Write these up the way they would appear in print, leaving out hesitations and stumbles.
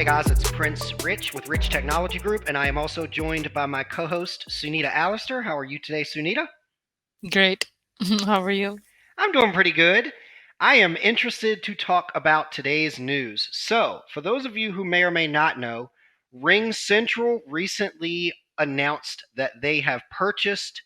guys, it's Prince Rich with Rich Technology Group, and I am also joined by my co-host, Sunita Allister. How are you today, Sunita? Great. How are you? I'm doing pretty good. I am interested to talk about today's news. So, for those of you who may or may not know, RingCentral recently announced that they have purchased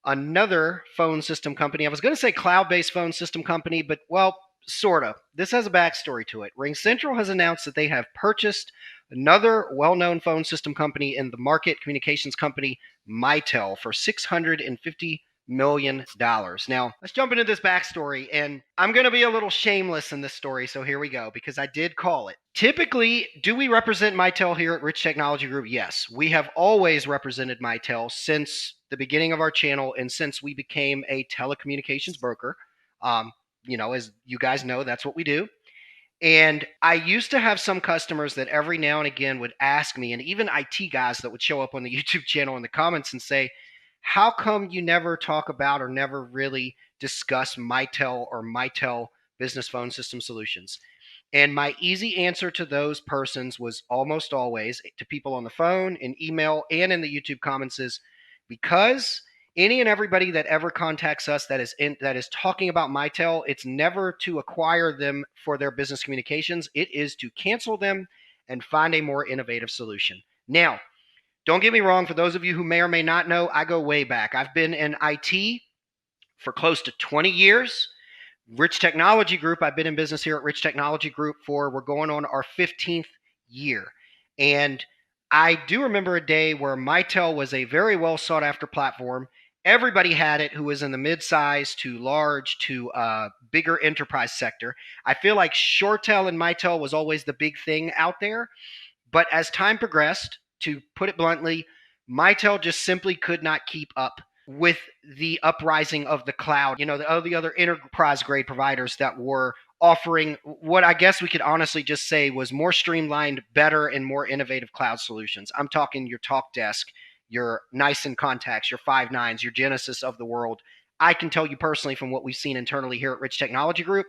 another phone system company. I was going to say cloud-based phone system company, but well, sort of. This has a backstory to it. RingCentral has announced that they have purchased another well-known phone system company in the market, communications company Mitel, for $650 million. Now, let's jump into this backstory, and I'm going to be a little shameless in this story, so here we go, because I did call it. Typically, do we represent Mitel here at Rich Technology Group? Yes, we have always represented Mitel since the beginning of our channel and since we became a telecommunications broker. As you guys know, that's what we do. And I used to have some customers that every now and again would ask me, and even IT guys that would show up on the YouTube channel in the comments and say, how come you never talk about or never really discuss Mitel or Mitel business phone system solutions? And my easy answer to those persons was almost always to people on the phone, in email, and in the YouTube comments is because any and everybody that ever contacts us that is talking about Mitel, it's never to acquire them for their business communications. It is to cancel them and find a more innovative solution. Now, don't get me wrong, for those of you who may or may not know, I go way back. I've been in IT for close to 20 years. Rich Technology Group, I've been in business here at Rich Technology Group we're going on our 15th year. And I do remember a day where Mitel was a very well sought after platform. Everybody had it who was in the mid-size to large to bigger enterprise sector. I feel like ShoreTel and Mitel was always the big thing out there. But as time progressed, to put it bluntly, Mitel just simply could not keep up with the uprising of the cloud, all the other enterprise grade providers that were offering what I guess we could honestly just say was more streamlined, better, and more innovative cloud solutions. I'm talking your Talkdesk, your Nice and Contacts, your Five Nines, your Genesis of the world. I can tell you personally from what we've seen internally here at Rich Technology Group,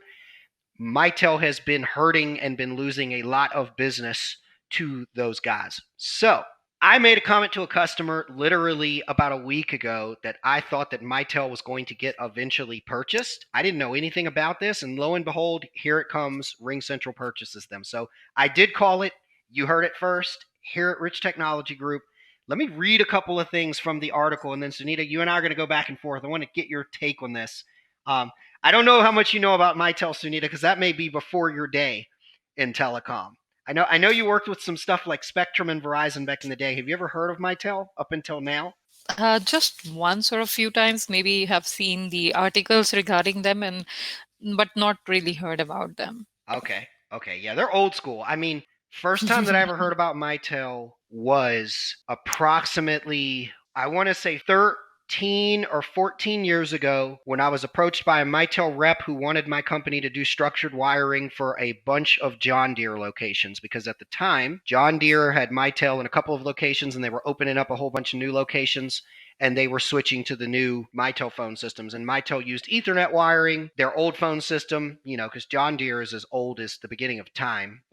Mitel has been hurting and been losing a lot of business to those guys. So I made a comment to a customer literally about a week ago that I thought that Mitel was going to get eventually purchased. I didn't know anything about this, and lo and behold, here it comes. RingCentral purchases them. So I did call it. You heard it first here at Rich Technology Group. Let me read a couple of things from the article, and then Sunita, you and I are going to go back and forth. I want to get your take on this. I don't know how much you know about Mitel, Sunita, because that may be before your day in telecom. I know you worked with some stuff like Spectrum and Verizon back in the day. Have you ever heard of Mitel up until now? Just once or a few times, maybe have seen the articles regarding them, and but not really heard about them. Okay. Okay. Yeah, they're old school. I mean, first time that I ever heard about Mitel was approximately, I want to say 13 or 14 years ago when I was approached by a Mitel rep who wanted my company to do structured wiring for a bunch of John Deere locations, because at the time, John Deere had Mitel in a couple of locations and they were opening up a whole bunch of new locations, and they were switching to the new Mitel phone systems. And Mitel used Ethernet wiring, their old phone system, because John Deere is as old as the beginning of time.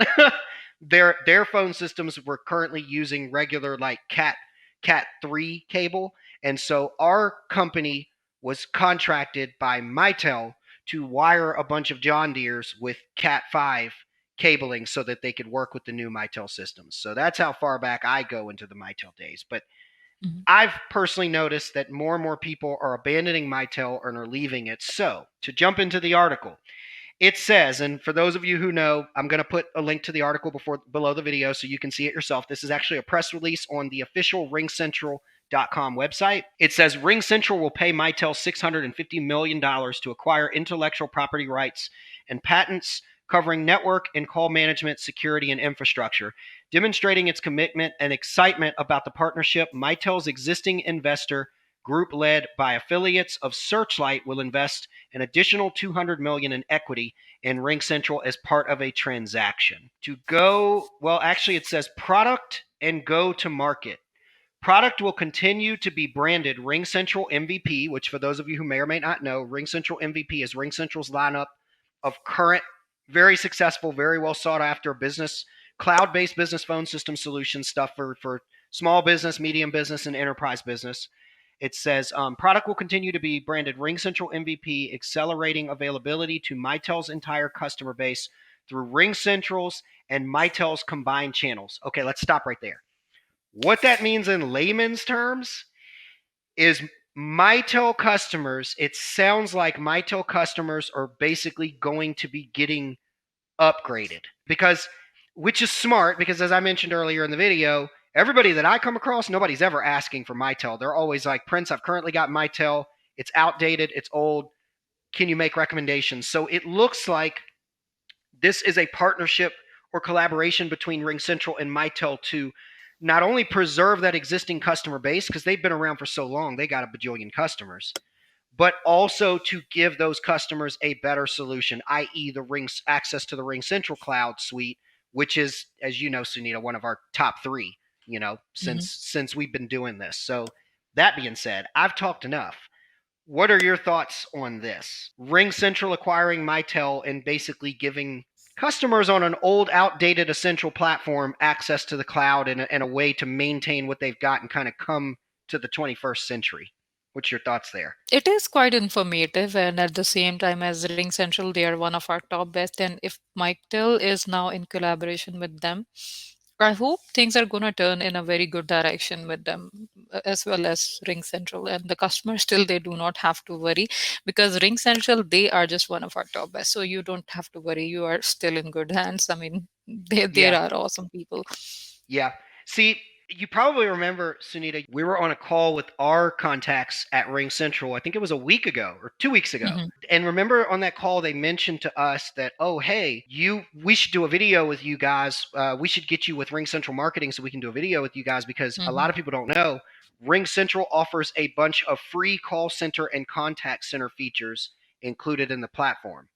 Their phone systems were currently using regular like Cat 3 cable. And so our company was contracted by Mitel to wire a bunch of John Deere's with Cat 5 cabling so that they could work with the new Mitel systems. So that's how far back I go into the Mitel days. But Mhm. I've personally noticed that more and more people are abandoning Mitel and are leaving it. So, to jump into the article, it says, and for those of you who know, I'm going to put a link to the article below the video so you can see it yourself. This is actually a press release on the official RingCentral.com website. It says RingCentral will pay Mitel $650 million to acquire intellectual property rights and patents covering network and call management, security, and infrastructure. Demonstrating its commitment and excitement about the partnership, Mitel's existing investor group led by affiliates of Searchlight will invest an additional $200 million in equity in RingCentral as part of a transaction. Actually it says product and go to market. Product will continue to be branded RingCentral MVP, which for those of you who may or may not know, RingCentral MVP is RingCentral's lineup of current, very successful, very well sought after business cloud-based business phone system solution stuff for small business, medium business, and enterprise business. It says product will continue to be branded RingCentral MVP, accelerating availability to Mitel's entire customer base through RingCentral's and Mitel's combined channels. Okay, let's stop right there. What that means in layman's terms is Mitel customers, it sounds like Mitel customers are basically going to be getting upgraded because, which is smart because as I mentioned earlier in the video, everybody that I come across, nobody's ever asking for Mitel. They're always like, Prince, I've currently got Mitel. It's outdated. It's old. Can you make recommendations? So it looks like this is a partnership or collaboration between RingCentral and Mitel to not only preserve that existing customer base because they've been around for so long, they got a bajillion customers, but also to give those customers a better solution, i.e., the access to the RingCentral Cloud suite, which is, as you know, Sunita, one of our top three. Mhm. Since we've been doing this. So that being said, I've talked enough. What are your thoughts on this? RingCentral acquiring Mitel and basically giving customers on an old, outdated Essential platform access to the cloud and a way to maintain what they've got and kind of come to the 21st century. What's your thoughts there? It is quite informative, and at the same time, as RingCentral, they are one of our top best. And if Mitel is now in collaboration with them, I hope things are going to turn in a very good direction with them, as well as RingCentral. And the customers still, they do not have to worry because RingCentral, they are just one of our top best. So you don't have to worry. You are still in good hands. I mean, they Yeah, are awesome people. yeah. See, you probably remember, Sunita, we were on a call with our contacts at RingCentral. I think it was a week ago or 2 weeks ago. Hmm. And remember on that call, they mentioned to us that, oh, hey, we should do a video with you guys. We should get you with RingCentral Marketing so we can do a video with you guys because a Hmm. lot of people don't know RingCentral offers a bunch of free call center and contact center features included in the platform.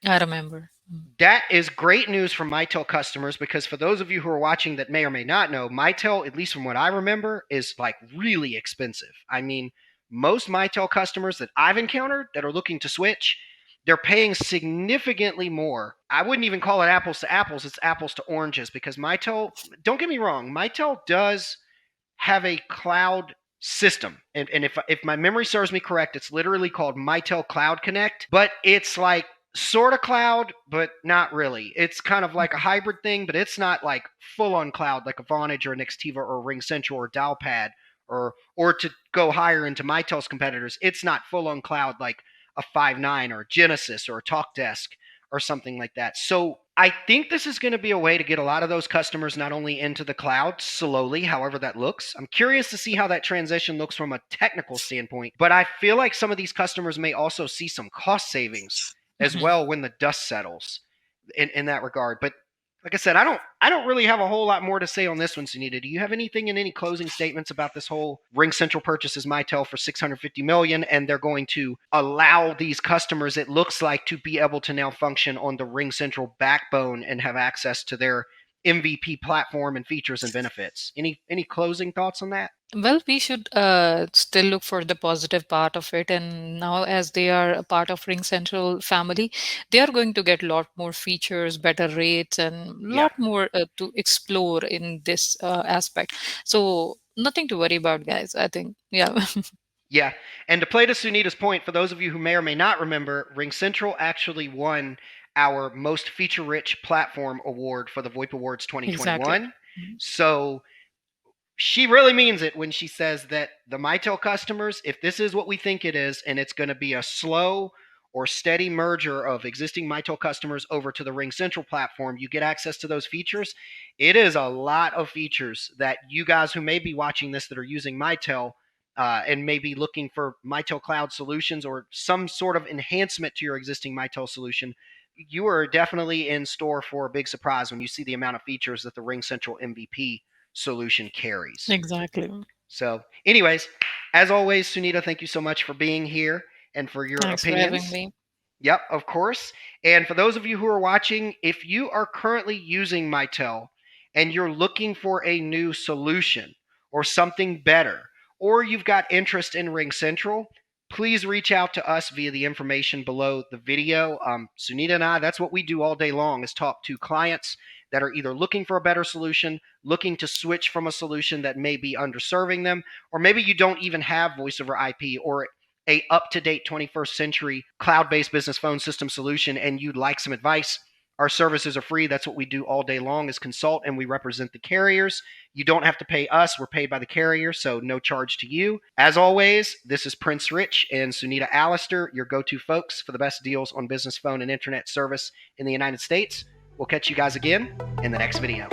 I remember. Mm. That is great news for Mitel customers because for those of you who are watching that may or may not know, Mitel, at least from what I remember, is like really expensive. I mean, most Mitel customers that I've encountered that are looking to switch, they're paying significantly more. I wouldn't even call it apples to apples, it's apples to oranges because Mitel, don't get me wrong, Mitel does have a cloud system. And if my memory serves me correct, it's literally called Mitel Cloud Connect, but it's like sort of cloud, but not really. It's kind of like a hybrid thing, but it's not like full on cloud like a Vonage or an Nextiva or a RingCentral or Dialpad or to go higher into Mitel's competitors. It's not full on cloud like a Five9 or a Genesis or a Talkdesk or something like that. So I think this is going to be a way to get a lot of those customers not only into the cloud slowly, however that looks. I'm curious to see how that transition looks from a technical standpoint, but I feel like some of these customers may also see some cost savings as Mhm. well when the dust settles in that regard. But like I said, I don't really have a whole lot more to say on this one, Sunita. Do you have anything in any closing statements about this whole RingCentral purchases Mitel for 650 million, and they're going to allow these customers, it looks like, to be able to now function on the RingCentral backbone and have access to their MVP platform and features and benefits? Any closing thoughts on that? Well, we should still look for the positive part of it. And now, as they are a part of Ring Central family, they are going to get a lot more features, better rates, and a Yeah. lot more to explore in this aspect. So, nothing to worry about, guys. I think, yeah. Yeah. And to play to Sunita's point, for those of you who may or may not remember, RingCentral actually won our most feature rich platform award for the VoIP Awards Exactly. 2021. So she really means it when she says that the Mitel customers, if this is what we think it is, and it's going to be a slow or steady merger of existing Mitel customers over to the RingCentral platform, you get access to those features. It is a lot of features that you guys who may be watching this that are using Mitel and maybe looking for Mitel Cloud solutions or some sort of enhancement to your existing Mitel solution, you are definitely in store for a big surprise when you see the amount of features that the RingCentral MVP solution carries. Exactly. So, anyways, as always, Sunita, thank you so much for being here and for your Thanks for having opinions. me. Yep, of course. And for those of you who are watching, if you are currently using Mitel and you're looking for a new solution or something better, or you've got interest in RingCentral, please reach out to us via the information below the video. Sunita and I, that's what we do all day long, is talk to clients that are either looking for a better solution, looking to switch from a solution that may be underserving them, or maybe you don't even have voice over IP or a up-to-date 21st century cloud-based business phone system solution and you'd like some advice. Our services are free. That's what we do all day long, is consult, and we represent the carriers. You don't have to pay us. We're paid by the carrier, so no charge to you. As always, this is Prince Rich and Sunita Allister, your go-to folks for the best deals on business phone and internet service in the United States. We'll catch you guys again in the next video.